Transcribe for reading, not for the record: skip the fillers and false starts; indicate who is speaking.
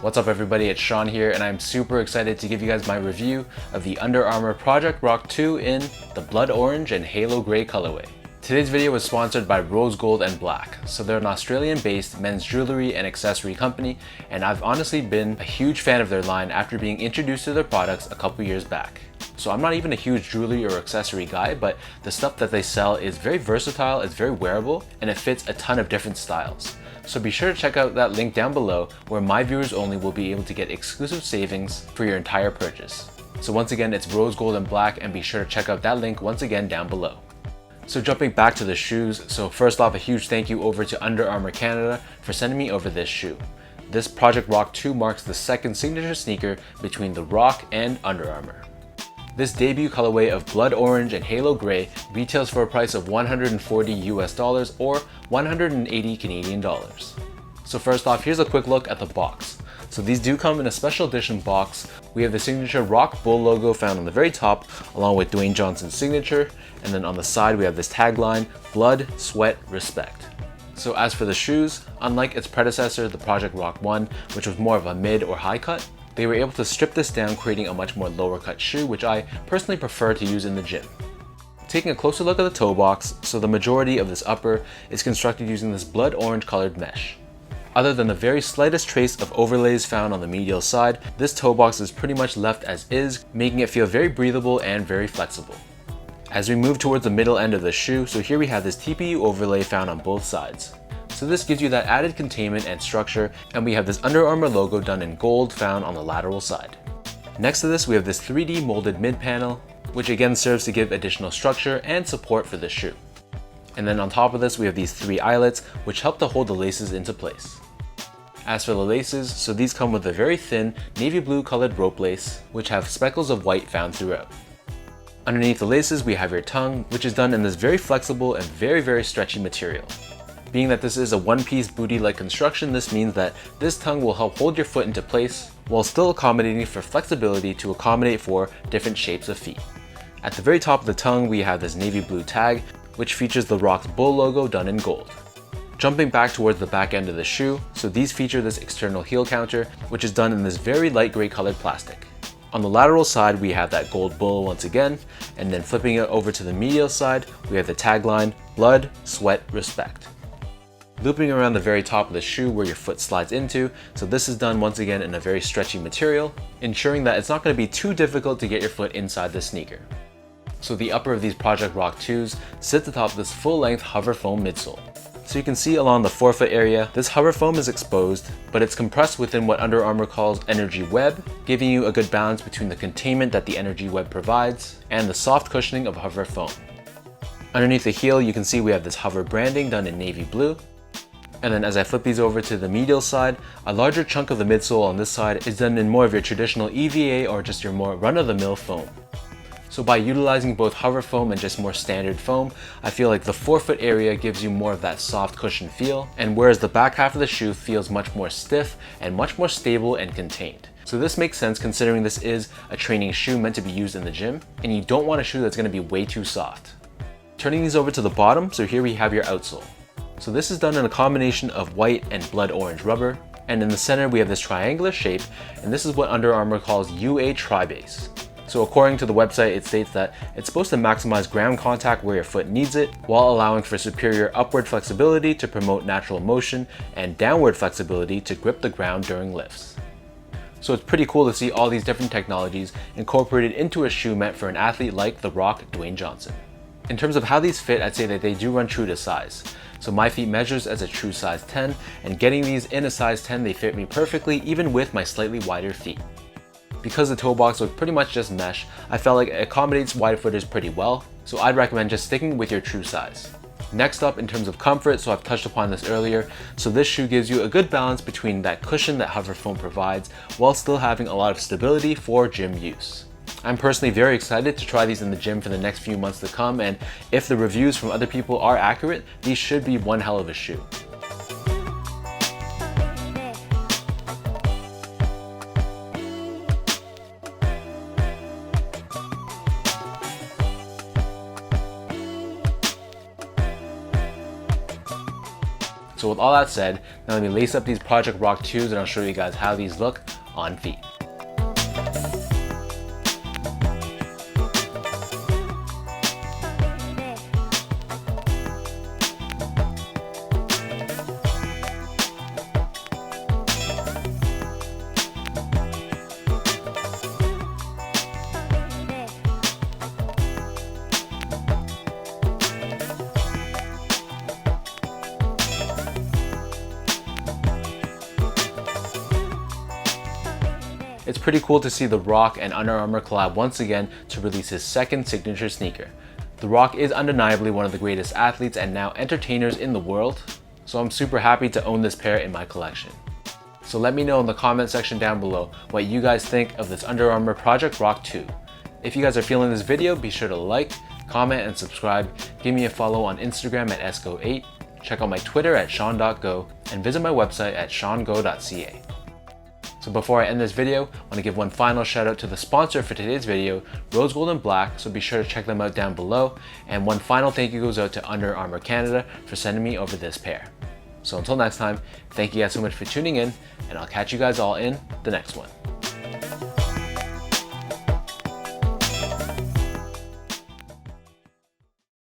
Speaker 1: What's up everybody, it's Sean here and I'm super excited to give you guys my review of the Under Armour Project Rock 2 in the blood orange and halo gray colorway. Today's video was sponsored by Rose Gold and Black. So they're an Australian-based men's jewelry and accessory company, and I've honestly been a huge fan of their line after being introduced to their products a couple years back. So I'm not even a huge jewelry or accessory guy, but the stuff that they sell is very versatile, it's very wearable, and it fits a ton of different styles. So be sure to check out that link down below where my viewers only will be able to get exclusive savings for your entire purchase. So once again, it's Rose Gold and Black, and be sure to check out that link once again down below. So jumping back to the shoes, so first off, a huge thank you over to Under Armour Canada for sending me over this shoe. This Project Rock 2 marks the second signature sneaker between the Rock and Under Armour. This debut colorway of blood orange and halo gray retails for a price of $140 US or 180 Canadian dollars. So first off, here's a quick look at the box. So these do come in a special edition box. We have the signature Rock Bull logo found on the very top, along with Dwayne Johnson's signature, and then on the side we have this tagline, blood, sweat, respect. So as for the shoes, unlike its predecessor, the Project Rock 1, which was more of a mid or high cut, they were able to strip this down, creating a much more lower cut shoe, which I personally prefer to use in the gym. Taking a closer look at the toe box, so the majority of this upper is constructed using this blood orange colored mesh. Other than the very slightest trace of overlays found on the medial side, this toe box is pretty much left as is, making it feel very breathable and very flexible. As we move towards the middle end of the shoe, so here we have this TPU overlay found on both sides. So this gives you that added containment and structure, and we have this Under Armour logo done in gold found on the lateral side. Next to this, we have this 3D molded mid panel, which again serves to give additional structure and support for this shoe. And then on top of this, we have these 3 eyelets, which help to hold the laces into place. As for the laces, so these come with a very thin navy blue colored rope lace, which have speckles of white found throughout. Underneath the laces, we have your tongue, which is done in this very flexible and very stretchy material. Being that this is a one-piece booty-like construction, this means that this tongue will help hold your foot into place while still accommodating for flexibility to accommodate for different shapes of feet. At the very top of the tongue, we have this navy blue tag, which features the Rock's Bull logo done in gold. Jumping back towards the back end of the shoe, so these feature this external heel counter, which is done in this very light gray colored plastic. On the lateral side, we have that gold bull once again, and then flipping it over to the medial side, we have the tagline, blood, sweat, respect. Looping around the very top of the shoe where your foot slides into, so this is done once again in a very stretchy material, ensuring that it's not going to be too difficult to get your foot inside the sneaker. So the upper of these Project Rock 2s sits atop this full-length hover foam midsole. So you can see along the forefoot area, this hover foam is exposed, but it's compressed within what Under Armour calls energy web, giving you a good balance between the containment that the energy web provides and the soft cushioning of hover foam. Underneath the heel, you can see we have this hover branding done in navy blue. And then as I flip these over to the medial side, a larger chunk of the midsole on this side is done in more of your traditional EVA or just your more run-of-the-mill foam. So by utilizing both hover foam and just more standard foam, I feel like the forefoot area gives you more of that soft cushion feel, and whereas the back half of the shoe feels much more stiff and much more stable and contained. So this makes sense considering this is a training shoe meant to be used in the gym, and you don't want a shoe that's going to be way too soft. Turning these over to the bottom, so here we have your outsole. So this is done in a combination of white and blood orange rubber, and in the center we have this triangular shape, and this is what Under Armour calls UA tri-base. So according to the website, it states that it's supposed to maximize ground contact where your foot needs it, while allowing for superior upward flexibility to promote natural motion and downward flexibility to grip the ground during lifts. So it's pretty cool to see all these different technologies incorporated into a shoe meant for an athlete like the Rock, Dwayne Johnson. In terms of how these fit, I'd say that they do run true to size. So my feet measures as a true size 10, and getting these in a size 10, they fit me perfectly even with my slightly wider feet. Because the toe box was pretty much just mesh, I felt like it accommodates wide footers pretty well, so I'd recommend just sticking with your true size. Next up, in terms of comfort, so I've touched upon this earlier, so this shoe gives you a good balance between that cushion that hover foam provides while still having a lot of stability for gym use. I'm personally very excited to try these in the gym for the next few months to come, and if the reviews from other people are accurate, these should be one hell of a shoe. So with all that said, now let me lace up these Project Rock 2s and I'll show you guys how these look on feet. It's pretty cool to see The Rock and Under Armour collab once again to release his second signature sneaker. The Rock is undeniably one of the greatest athletes and now entertainers in the world, so I'm super happy to own this pair in my collection. So let me know in the comment section down below what you guys think of this Under Armour Project Rock 2. If you guys are feeling this video, be sure to like, comment, and subscribe. Give me a follow on Instagram at esco8, check out my Twitter at sean.go, and visit my website at seango.ca. So before I end this video, I want to give one final shout out to the sponsor for today's video, Rose Gold and Black, so be sure to check them out down below. And one final thank you goes out to Under Armour Canada for sending me over this pair. So until next time, thank you guys so much for tuning in, and I'll catch you guys all in the next one.